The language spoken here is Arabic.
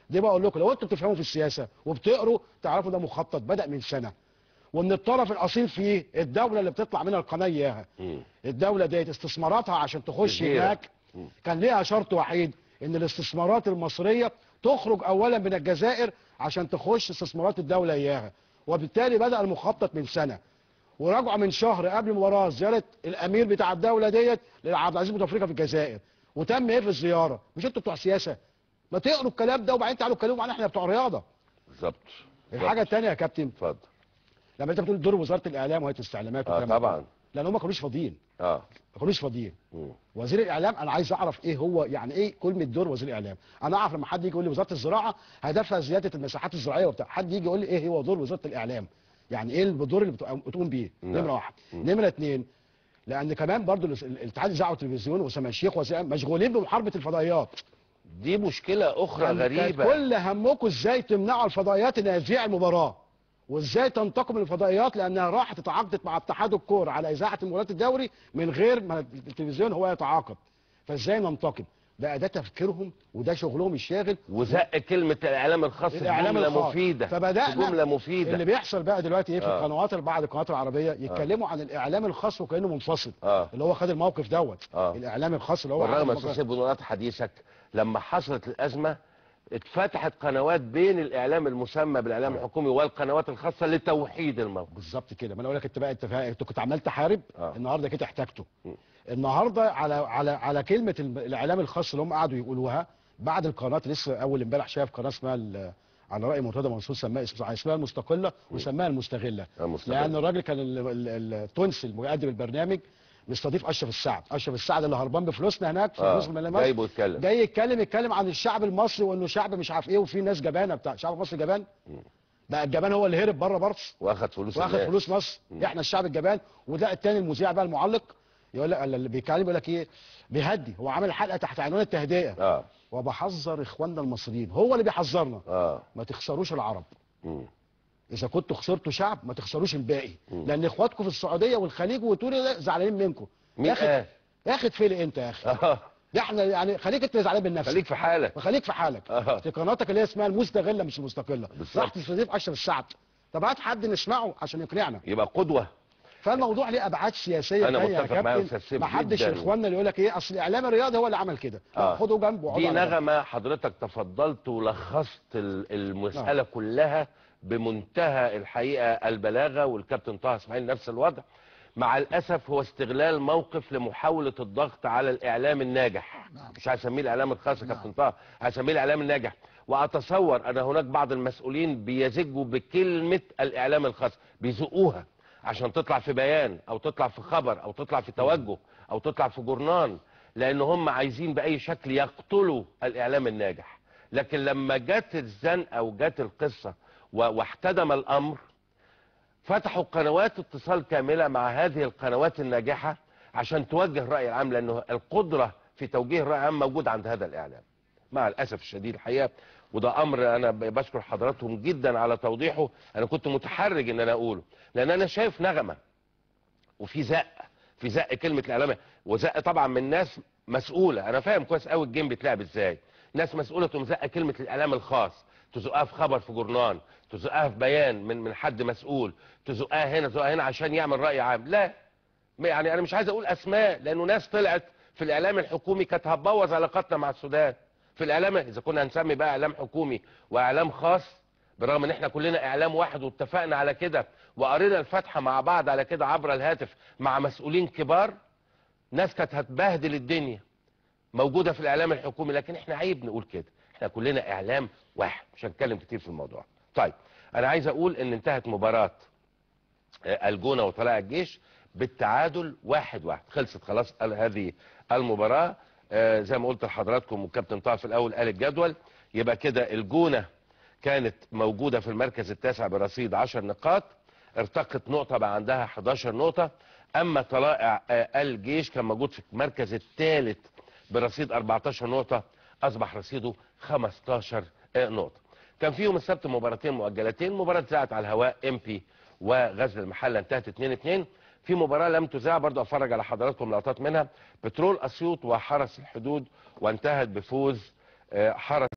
دي بقول لكم لو انتوا بتفهموا في السياسه وبتقروا تعرفوا ده مخطط بدا من سنه، وان الطرف الاصيل فيه الدوله اللي بتطلع منها القناه اياها. الدوله ديت استثماراتها عشان تخش هناك كان ليها شرط وحيد، ان الاستثمارات المصريه تخرج اولا من الجزائر عشان تخش استثمارات الدوله اياها، وبالتالي بدا المخطط من سنه. وراجعوا من شهر قبل المباراه زياره الامير بتاع الدوله ديت لعبد العزيز بوتفليقه في الجزائر، وتم ايه في الزياره؟ مش انتوا بتوع سياسه؟ ما تقروا الكلام ده وبعدين تعالوا اتكلموا معانا احنا بتوع رياضه. بالظبط. الحاجه الثانيه يا كابتن، اتفضل. لما انت بتقول دور وزاره الاعلام وهيئه الاستعلامات طبعا، لان هم ما كانوش فاضيين. ما كانوش فاضيين. وزير الاعلام انا عايز اعرف ايه هو، يعني ايه كلمه دور وزير الاعلام؟ انا اعرف لما حد يجي يقول لي وزاره الزراعه هدفها زياده المساحات الزراعيه وبتاع، حد يجي يقول لي ايه هو دور وزاره الاعلام؟ يعني ايه الدور اللي بتقوم بيه؟ نمره واحد. نمره اثنين، لان كمان برضو الاتحاد الاذاعه والتلفزيون واسامه الشيخ مشغولين بمحاربه الفضائيات. دي مشكله اخرى غريبه. كل همكم ازاي تمنعوا الفضائيات انها تذيع المباراه، وازاي تنتقم من الفضائيات لانها راحت اتعاقدت مع اتحاد الكوره على اذاعه المباريات الدوري من غير ما التلفزيون هو يتعاقد. فازاي ننتقم؟ بقى ده تفكيرهم وده شغلهم الشاغل. وزق كلمه الاعلام الخاص في جمله مفيده. فبدانا جمله مفيده. اللي بيحصل بقى دلوقتي ايه في القنوات، بعض القنوات العربيه يتكلموا عن الاعلام الخاص وكانه منفصل. اللي هو خد الموقف دوت. الاعلام الخاص اللي هو بالرغم من استاذ بنورات حديثك لما حصلت الازمه اتفتحت قنوات بين الاعلام المسمى بالاعلام الحكومي والقنوات الخاصه لتوحيد الموقف. بالظبط كده. ما انا اقول لك انت كنت عمال تحارب. النهارده كده احتاجته. النهارده على كلمه الاعلام الخاص اللي هم قعدوا يقولوها بعد القناه. لسه اول امبارح شايف قناه اسمها على راي مرتضى منصور اسمها المستقله وسماها المستغله. لان الراجل كان التونسي المقدم البرنامج مستضيف اشرف السعد. اشرف السعد اللي هربان بفلوسنا هناك في فلوس من مصر جاي يتكلم عن الشعب المصري وانه شعب مش عارف ايه وفي ناس جبانه بتاع الشعب المصري جبان. بقى الجبان هو اللي هرب بره مصر واخد فلوس مصر. احنا الشعب الجبان. وده الثاني المذيع بقى المعلق يقول لك اللي بيتكلم يقول لك ايه بيهدي. هو عامل حلقه تحت عنوان التهدئه. وبحذر اخواننا المصريين. هو اللي بيحذرنا. ما تخسروش العرب. اذا كنتوا خسرتوا شعب ما تخسروش الباقي. لان اخواتكم في السعوديه والخليج وتونس زعلانين منكم. يا اخي تفلق انت يا اخي. احنا يعني خليك انت زعلان من نفسك. خليك في حالك. في قناتك اللي هي اسمها المستغله مش المستقله. راح تستضيف اشرف السعد. طب هات حد نسمعه عشان يقنعنا. يبقى قدوه. فالموضوع ليه ابعاد سياسيه انا متفق معاك يا استاذ. ما حدش اخواننا اللي يقول لك ايه اصل الاعلام الرياضي هو اللي عمل كده. خدوا جنبه. دي نغمه حضرتك تفضلت ولخصت المساله كلها بمنتهى الحقيقه البلاغه. والكابتن طه اسماعيل نفس الوضع. مع الاسف هو استغلال موقف لمحاوله الضغط على الاعلام الناجح. مش هسميه الاعلام الخاص يا كابتن طه، هسميه الاعلام الناجح. واتصور ان هناك بعض المسؤولين بيزجوا بكلمه الاعلام الخاص، بيزقوها عشان تطلع في بيان او تطلع في خبر او تطلع في توجه او تطلع في جورنال، لان هم عايزين باي شكل يقتلوا الاعلام الناجح. لكن لما جت الزنقه وجت القصه واحتدم الامر، فتحوا قنوات اتصال كامله مع هذه القنوات الناجحه عشان توجه الراي العام، لانه القدره في توجيه الراي العام موجود عند هذا الاعلام مع الاسف الشديد الحقيقه. وده امر انا بشكر حضراتهم جدا على توضيحه. انا كنت متحرج ان انا اقوله لان انا شايف نغمه وفي زق كلمه الاعلام، وزق طبعا من ناس مسؤوله. انا فاهم كويس قوي الجيم بيتلعب ازاي. ناس مسؤوله تقوم زق كلمه الاعلام الخاص، تزقها في خبر في جورنال، تزقها في بيان من حد مسؤول، تزقها هنا عشان يعمل راي عام. لا يعني انا مش عايز اقول اسماء لانه ناس طلعت في الاعلام الحكومي كانت هتبوظ علاقاتنا مع السودان. في الاعلام اذا كنا هنسمي بقى اعلام حكومي واعلام خاص، بالرغم ان احنا كلنا اعلام واحد واتفقنا على كده وقرينا الفاتحه مع بعض على كده عبر الهاتف مع مسؤولين كبار، ناس كانت هتبهدل الدنيا موجوده في الاعلام الحكومي. لكن احنا عيب نقول كده، احنا كلنا اعلام واحد. مش هنتكلم كتير في الموضوع. طيب انا عايز اقول ان انتهت مباراه الجونه وطلائع الجيش بالتعادل 1-1. خلصت خلاص هذه المباراه. زي ما قلت لحضراتكم والكابتن طه في الاول قال الجدول. يبقى كده الجونه كانت موجوده في المركز التاسع برصيد 10 نقاط، ارتقت نقطه بقى عندها 11 نقطه. اما طلائع الجيش كان موجود في المركز الثالث برصيد 14 نقطه، اصبح رصيده 15 نقطه. كان في يوم السبت مباراتين مؤجلتين. مباراه اتذاعت على الهواء امبي وغزل المحله انتهت 2-2. في مباراه لم تذاع برضه افرج على حضراتكم لقطات منها، بترول اسيوط وحرس الحدود، وانتهت بفوز حرس